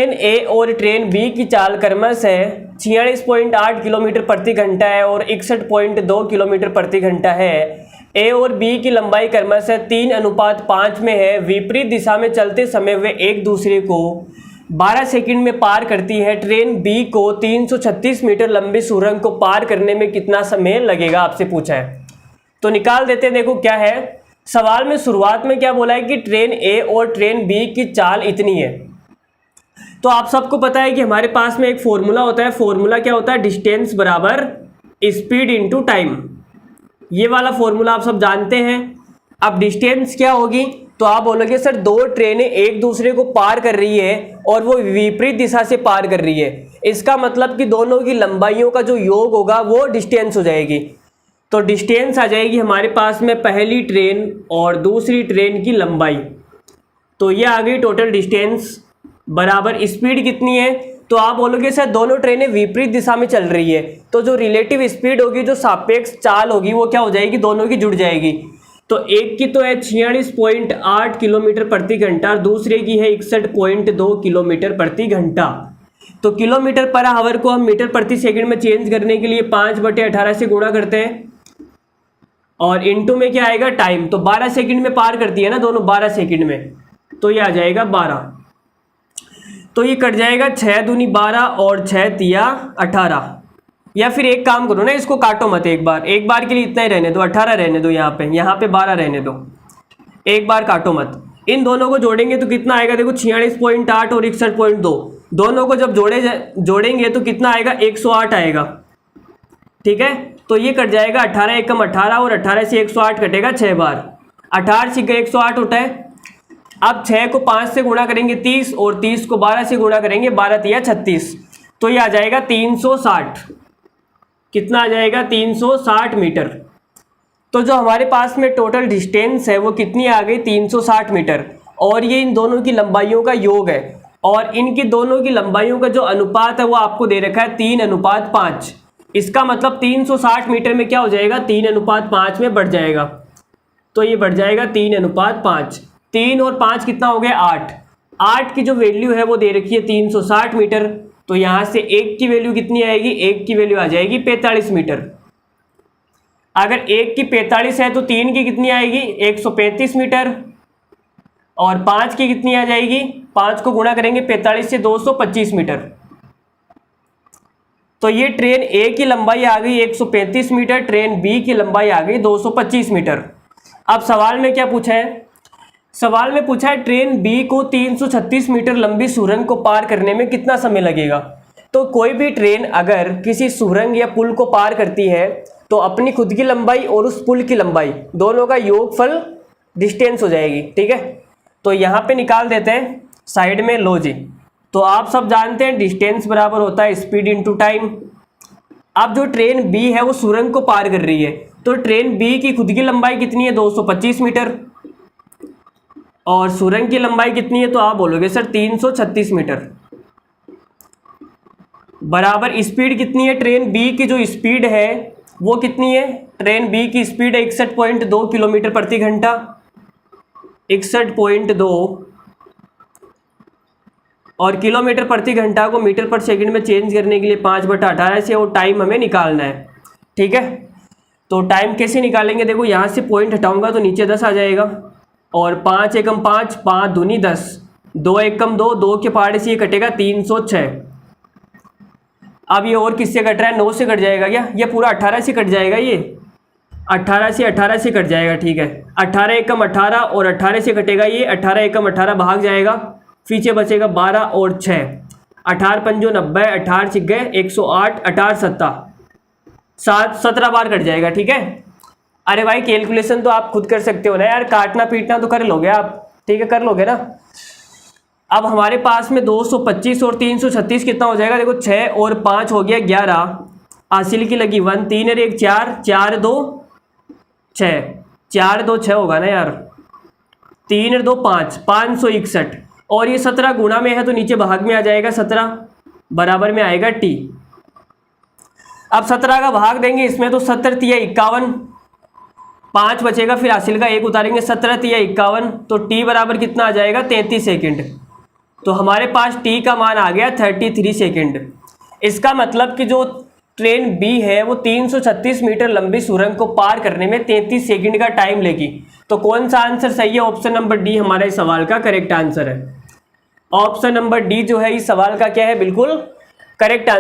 Train ए और train B की चाल क्रमशः 46.8 किलोमीटर प्रति घंटा है और 61.2 किलोमीटर प्रति घंटा है। ए और बी की लंबाई क्रमशः 3:5 में है। विपरीत दिशा में चलते समय वे एक दूसरे को 12 सेकंड में पार करती है। ट्रेन बी को 336 मीटर लंबी सुरंग को पार करने में कितना समय लगेगा, आपसे पूछा है। तो निकाल देते हैं। देखो क्या है सवाल में, शुरुआत में क्या बोला है कि ट्रेन ए और ट्रेन बी की चाल इतनी है। तो आप सबको पता है कि हमारे पास में एक फॉर्मूला होता है। फॉर्मूला क्या होता है, डिस्टेंस बराबर स्पीड इनटू टाइम। ये वाला फॉर्मूला आप सब जानते हैं। अब डिस्टेंस क्या होगी, तो आप बोलोगे सर दो ट्रेनें एक दूसरे को पार कर रही है और वो विपरीत दिशा से पार कर रही है, इसका मतलब कि दोनों की लंबाइयों का जो योग होगा वो डिस्टेंस हो जाएगी। तो डिस्टेंस आ जाएगी हमारे पास में पहली ट्रेन और दूसरी ट्रेन की लंबाई। तो ये आ गई टोटल डिस्टेंस बराबर स्पीड कितनी है, तो आप बोलोगे सर दोनों ट्रेनें विपरीत दिशा में चल रही है, तो जो रिलेटिव स्पीड होगी, जो सापेक्ष चाल होगी, वो क्या हो जाएगी, दोनों की जुड़ जाएगी। तो एक की तो है 46.8 किलोमीटर प्रति घंटा और दूसरे की है 61.2 किलोमीटर प्रति घंटा। तो किलोमीटर पर आवर को हम मीटर प्रति सेकंड में चेंज करने के लिए 5/18 से गुणा करते हैं और इनटू में क्या आएगा, टाइम। तो 12 सेकंड में पार करती है ना दोनों, 12 सेकंड में, तो ये आ जाएगा 12। तो ये कट जाएगा 6 दूनी 12 और 6 तिया 18। या फिर एक काम करो ना, इसको काटो मत, एक बार के लिए इतना ही रहने दो, 18 रहने दो, यहाँ पे 12 रहने दो, एक बार काटो मत। इन दोनों को जोड़ेंगे तो कितना आएगा, देखो 46.8 और 61.2, दोनों को जब जोड़ेंगे तो कितना आएगा, 108 आएगा। ठीक है, तो ये कट जाएगा 18 एकम 18 और 18 से 108 कटेगा 6 बार, 18 से 108 होता है। अब 6 को 5 से गुणा करेंगे 30 और 30 को 12 से गुणा करेंगे 12 तिया 36, तो ये आ जाएगा 360। कितना आ जाएगा, 360 मीटर। तो जो हमारे पास में टोटल डिस्टेंस है वो कितनी आ गई, 360 मीटर। और ये इन दोनों की लंबाइयों का योग है और इनकी दोनों की लंबाइयों का जो अनुपात है वो आपको दे रखा है 3:5। इसका मतलब 360 मीटर में क्या हो जाएगा, 3:5 में बढ़ जाएगा। तो ये बढ़ जाएगा 3:5। 3 और 5 कितना हो गया, 8। 8 की जो वैल्यू है वो दे रखी है 360 मीटर। तो यहाँ से 1 की वैल्यू कितनी आएगी, 1 की वैल्यू आ जाएगी 45 मीटर। अगर 1 की 45 है तो 3 की कितनी आएगी, 135 मीटर। और 5 की कितनी आ जाएगी, 5 को गुणा करेंगे 45 से, 225 मीटर। तो ये ट्रेन ए की लंबाई आ गई 135 मीटर, ट्रेन बी की लंबाई आ गई 225 मीटर। अब सवाल में क्या पूछा है, सवाल में पूछा है ट्रेन बी को 336 मीटर लंबी सुरंग को पार करने में कितना समय लगेगा। तो कोई भी ट्रेन अगर किसी सुरंग या पुल को पार करती है तो अपनी खुद की लंबाई और उस पुल की लंबाई दोनों का योगफल डिस्टेंस हो जाएगी। ठीक है, तो यहाँ पे निकाल देते हैं साइड में, लो जी। तो आप सब जानते हैं डिस्टेंस बराबर होता है स्पीड इनटू टाइम। अब जो ट्रेन बी है वो सुरंग को पार कर रही है, तो ट्रेन बी की खुद की लंबाई कितनी है, 225 मीटर, और सुरंग की लंबाई कितनी है, तो आप बोलोगे सर 336 मीटर। बराबर स्पीड कितनी है, ट्रेन बी की जो स्पीड है वो कितनी है, ट्रेन बी की स्पीड है 61.2 किलोमीटर प्रति घंटा। 61.2 और किलोमीटर प्रति घंटा को मीटर पर सेकंड में चेंज करने के लिए 5/18 से और टाइम हमें निकालना है। ठीक है, तो टाइम कैसे निकालेंगे, देखो यहाँ से पॉइंट हटाऊंगा तो नीचे 10 आ जाएगा और 5 एकम 5, 5 दूनी 10, 2 एकम 2, 2 के पहाड़े से ये कटेगा 306। अब ये और किससे कट रहा है, 9 से कट जाएगा क्या, ये पूरा 18 से कट जाएगा, ये 18 से कट जाएगा। ठीक है, 18 एकम 18 और 18 से कटेगा ये, 18 एकम 18 भाग जाएगा, पीछे बचेगा 12 और 6, 18 पंजो 90, 18 छिक गए 108, 18 7 17 बार कट जाएगा। ठीक है, अरे भाई कैलकुलेशन तो आप खुद कर सकते हो ना यार, काटना पीटना तो कर लोगे आप। ठीक है, कर लोगे ना। अब हमारे पास में 225 और 336 कितना हो जाएगा, देखो 6 और 5 हो गया 11, हासिल की लगी 1, 3 और 1 4, 4 2 6, 4 2 6 होगा ना यार, 3 और 2 5, 561 और ये 17 गुणा में है तो नीचे भाग में आ जाएगा 17, बराबर में आएगा टी। अब 17 का भाग देंगे इसमें तो 70 तिया 51, 5 बचेगा, फिर हासिल का 1 उतारेंगे, 17 तिया 51, तो टी बराबर कितना आ जाएगा 33 सेकंड। तो हमारे पास टी का मान आ गया 33 सेकेंड। इसका मतलब कि जो ट्रेन बी है वो 336 मीटर लंबी सुरंग को पार करने में 33 सेकंड का टाइम लेगी। तो कौन सा आंसर सही है? ऑप्शन नंबर डी हमारा इस सवाल का करेक्ट आंसर है। ऑप्शन नंबर डी जो है इस सवाल का क्या है? बिल्कुल करेक्ट आंसर।